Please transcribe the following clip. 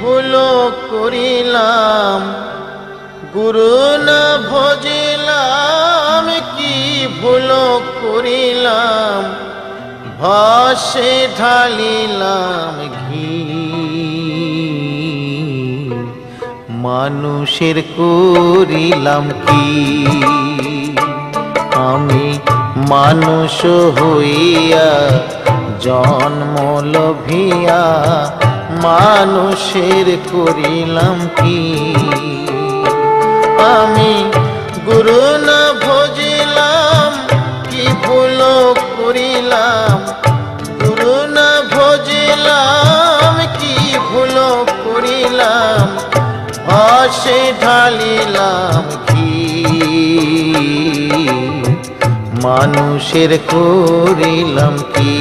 ভুল করিলাম, গুরু না ভজিলাম, কি ভুল করিলাম, ভাসে ঢালিলাম ঘি। মানুষের করিলাম কি, আমি মানুষ হইয়া জন্ম লভিয়া মানুষের করিলাম কি। আমি গুরু না ভজিলাম, কি ভুল করিলাম, গুরু না ভজিলাম, কি ভুল করিলাম, ভাসে ঢালিলাম ঘি। মানুষের করিলাম কি।